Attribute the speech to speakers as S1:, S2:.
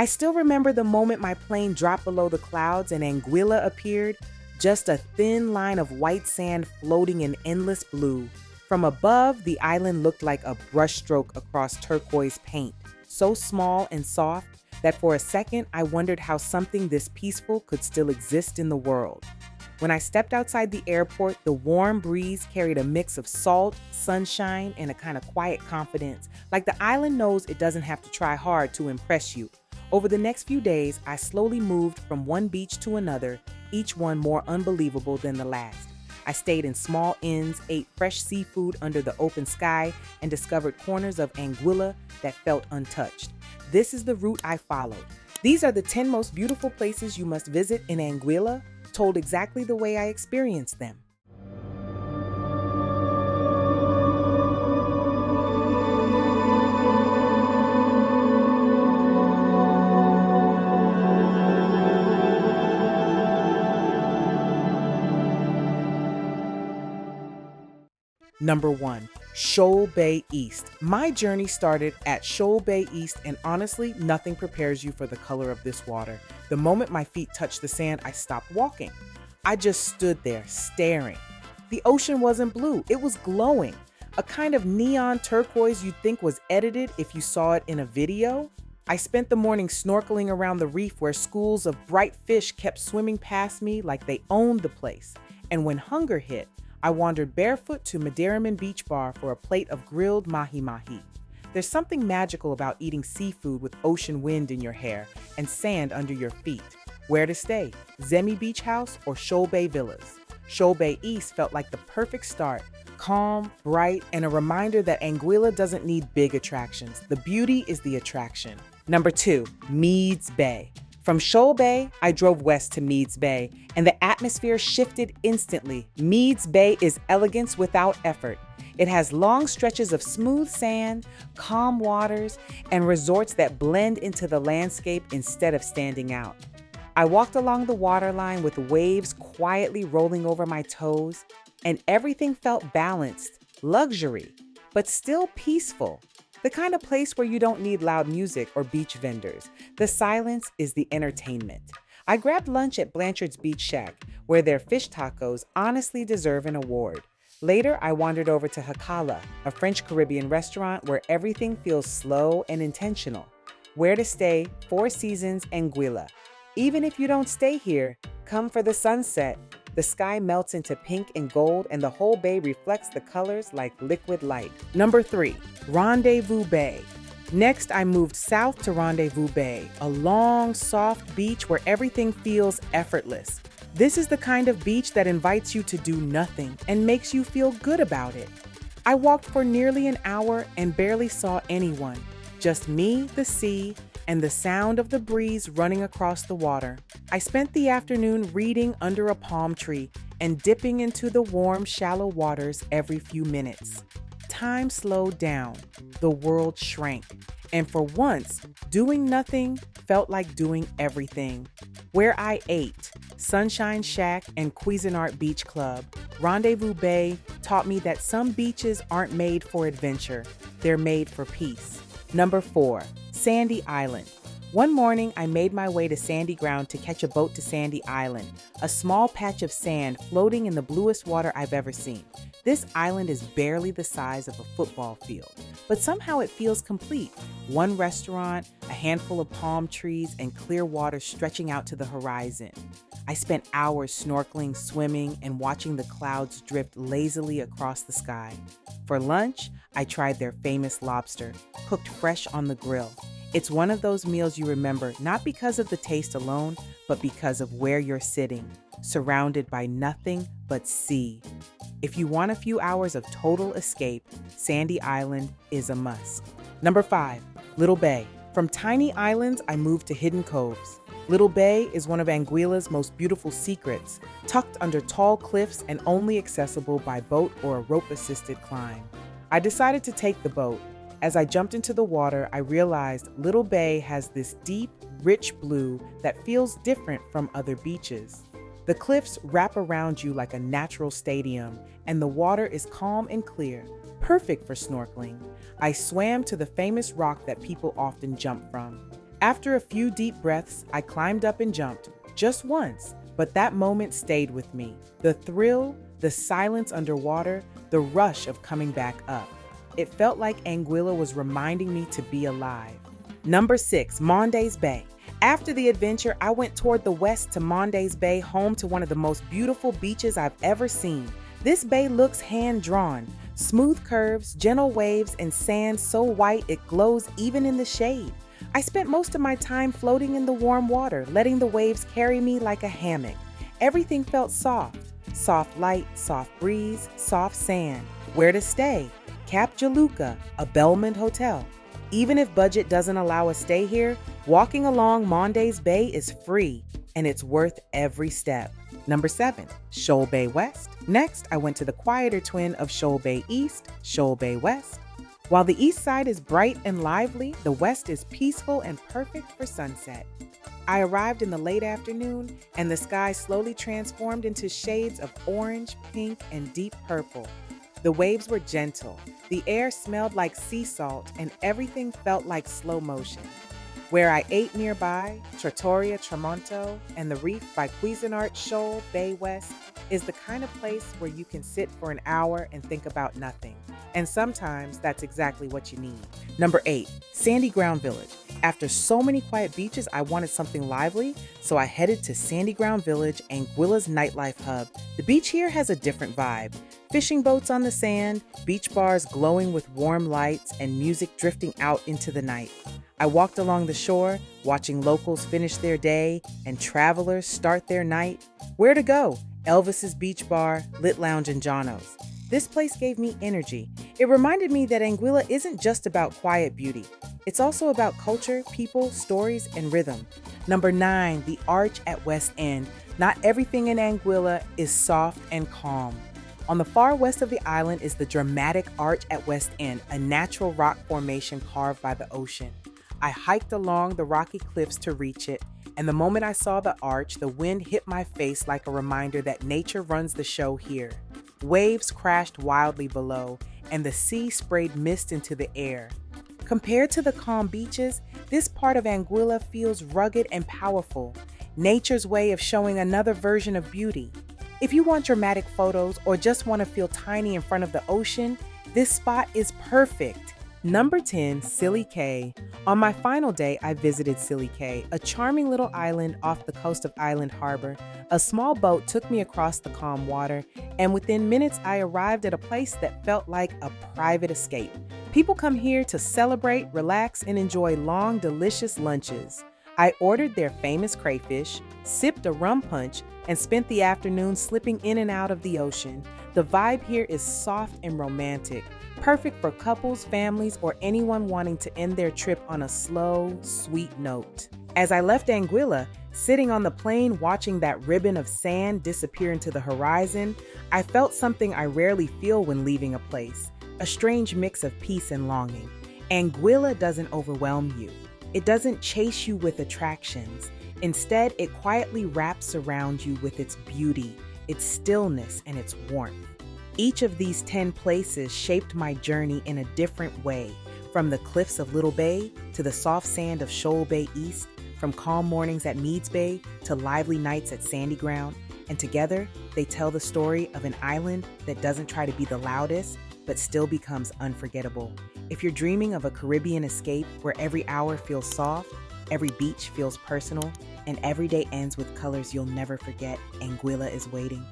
S1: I still remember the moment my plane dropped below the clouds and Anguilla appeared, just a thin line of white sand floating in endless blue. From above, the island looked like a brushstroke across turquoise paint, so small and soft that for a second I wondered how something this peaceful could still exist in the world. When I stepped outside the airport, the warm breeze carried a mix of salt, sunshine, and a kind of quiet confidence, like the island knows it doesn't have to try hard to impress you. Over the next few days, I slowly moved from one beach to another, each one more unbelievable than the last. I stayed in small inns, ate fresh seafood under the open sky, and discovered corners of Anguilla that felt untouched. This is the route I followed. These are the 10 most beautiful places you must visit in Anguilla, told exactly the way I experienced them. Number 1, Shoal Bay East. My journey started at Shoal Bay East, and honestly, nothing prepares you for the color of this water. The moment my feet touched the sand, I stopped walking. I just stood there, staring. The ocean wasn't blue, it was glowing. A kind of neon turquoise you'd think was edited if you saw it in a video. I spent the morning snorkeling around the reef where schools of bright fish kept swimming past me like they owned the place. And when hunger hit, I wandered barefoot to Maderaman Beach Bar for a plate of grilled mahi-mahi. There's something magical about eating seafood with ocean wind in your hair and sand under your feet. Where to stay? Zemi Beach House or Shoal Bay Villas? Shoal Bay East felt like the perfect start. Calm, bright, and a reminder that Anguilla doesn't need big attractions. The beauty is the attraction. Number 2, Meads Bay. From Shoal Bay, I drove west to Meads Bay, and the atmosphere shifted instantly. Meads Bay is elegance without effort. It has long stretches of smooth sand, calm waters, and resorts that blend into the landscape instead of standing out. I walked along the waterline with waves quietly rolling over my toes, and everything felt balanced, luxury, but still peaceful. The kind of place where you don't need loud music or beach vendors. The silence is the entertainment. I grabbed lunch at Blanchard's Beach Shack, where their fish tacos honestly deserve an award. Later, I wandered over to Hakala, a French Caribbean restaurant where everything feels slow and intentional. Where to stay? Four Seasons, Anguilla. Even if you don't stay here, come for the sunset. The sky melts into pink and gold, and the whole bay reflects the colors like liquid light. Number 3, Rendezvous Bay. Next, I moved south to Rendezvous Bay, a long, soft beach where everything feels effortless. This is the kind of beach that invites you to do nothing and makes you feel good about it. I walked for nearly an hour and barely saw anyone, just me, the sea, and the sound of the breeze running across the water. I spent the afternoon reading under a palm tree and dipping into the warm, shallow waters every few minutes. Time slowed down, the world shrank, and for once, doing nothing felt like doing everything. Where I ate, Sunshine Shack and Cuisinart Beach Club, Rendezvous Bay taught me that some beaches aren't made for adventure, they're made for peace. Number 4, Sandy Island. One morning, I made my way to Sandy Ground to catch a boat to Sandy Island, a small patch of sand floating in the bluest water I've ever seen. This island is barely the size of a football field, but somehow it feels complete. One restaurant, a handful of palm trees, and clear water stretching out to the horizon. I spent hours snorkeling, swimming, and watching the clouds drift lazily across the sky. For lunch, I tried their famous lobster, cooked fresh on the grill. It's one of those meals you remember not because of the taste alone, but because of where you're sitting, surrounded by nothing but sea. If you want a few hours of total escape, Sandy Island is a must. Number 5, Little Bay. From tiny islands, I moved to hidden coves. Little Bay is one of Anguilla's most beautiful secrets, tucked under tall cliffs and only accessible by boat or a rope-assisted climb. I decided to take the boat. As I jumped into the water, I realized Little Bay has this deep, rich blue that feels different from other beaches. The cliffs wrap around you like a natural stadium, and the water is calm and clear, perfect for snorkeling. I swam to the famous rock that people often jump from. After a few deep breaths, I climbed up and jumped, just once, but that moment stayed with me. The thrill, the silence underwater, the rush of coming back up. It felt like Anguilla was reminding me to be alive. Number 6, Mondays Bay. After the adventure, I went toward the west to Mondays Bay, home to one of the most beautiful beaches I've ever seen. This bay looks hand-drawn. Smooth curves, gentle waves, and sand so white it glows even in the shade. I spent most of my time floating in the warm water, letting the waves carry me like a hammock. Everything felt soft. Soft light, soft breeze, soft sand. Where to stay? Cap Juluca, a Belmond hotel. Even if budget doesn't allow a stay here, walking along Mondays Bay is free, and it's worth every step. Number 7, Shoal Bay West. Next, I went to the quieter twin of Shoal Bay East, Shoal Bay West. While the east side is bright and lively, the west is peaceful and perfect for sunset. I arrived in the late afternoon, and the sky slowly transformed into shades of orange, pink, and deep purple. The waves were gentle, the air smelled like sea salt, and everything felt like slow motion. Where I ate nearby, Trattoria Tramonto and the reef by Cuisinart Shoal Bay West is the kind of place where you can sit for an hour and think about nothing. And sometimes that's exactly what you need. Number 8, Sandy Ground Village. After so many quiet beaches, I wanted something lively, so I headed to Sandy Ground Village, Anguilla's nightlife hub. The beach here has a different vibe. Fishing boats on the sand, beach bars glowing with warm lights, and music drifting out into the night. I walked along the shore, watching locals finish their day and travelers start their night. Where to go? Elvis's Beach Bar, Lit Lounge, and Jono's. This place gave me energy. It reminded me that Anguilla isn't just about quiet beauty. It's also about culture, people, stories, and rhythm. Number 9, the Arch at West End. Not everything in Anguilla is soft and calm. On the far west of the island is the dramatic Arch at West End, a natural rock formation carved by the ocean. I hiked along the rocky cliffs to reach it, and the moment I saw the arch, the wind hit my face like a reminder that nature runs the show here. Waves crashed wildly below, and the sea sprayed mist into the air. Compared to the calm beaches, this part of Anguilla feels rugged and powerful, nature's way of showing another version of beauty. If you want dramatic photos or just want to feel tiny in front of the ocean, this spot is perfect. Number 10, Scilly Cay. On my final day, I visited Scilly Cay, a charming little island off the coast of Island Harbor. A small boat took me across the calm water, and within minutes, I arrived at a place that felt like a private escape. People come here to celebrate, relax, and enjoy long, delicious lunches. I ordered their famous crayfish, sipped a rum punch, and spent the afternoon slipping in and out of the ocean. The vibe here is soft and romantic, perfect for couples, families, or anyone wanting to end their trip on a slow, sweet note. As I left Anguilla, sitting on the plane watching that ribbon of sand disappear into the horizon, I felt something I rarely feel when leaving a place, a strange mix of peace and longing. Anguilla doesn't overwhelm you. It doesn't chase you with attractions. Instead, it quietly wraps around you with its beauty, its stillness, and its warmth. Each of these 10 places shaped my journey in a different way, from the cliffs of Little Bay to the soft sand of Shoal Bay East, from calm mornings at Meads Bay to lively nights at Sandy Ground, and together they tell the story of an island that doesn't try to be the loudest, but still becomes unforgettable. If you're dreaming of a Caribbean escape where every hour feels soft, every beach feels personal, and every day ends with colors you'll never forget, Anguilla is waiting.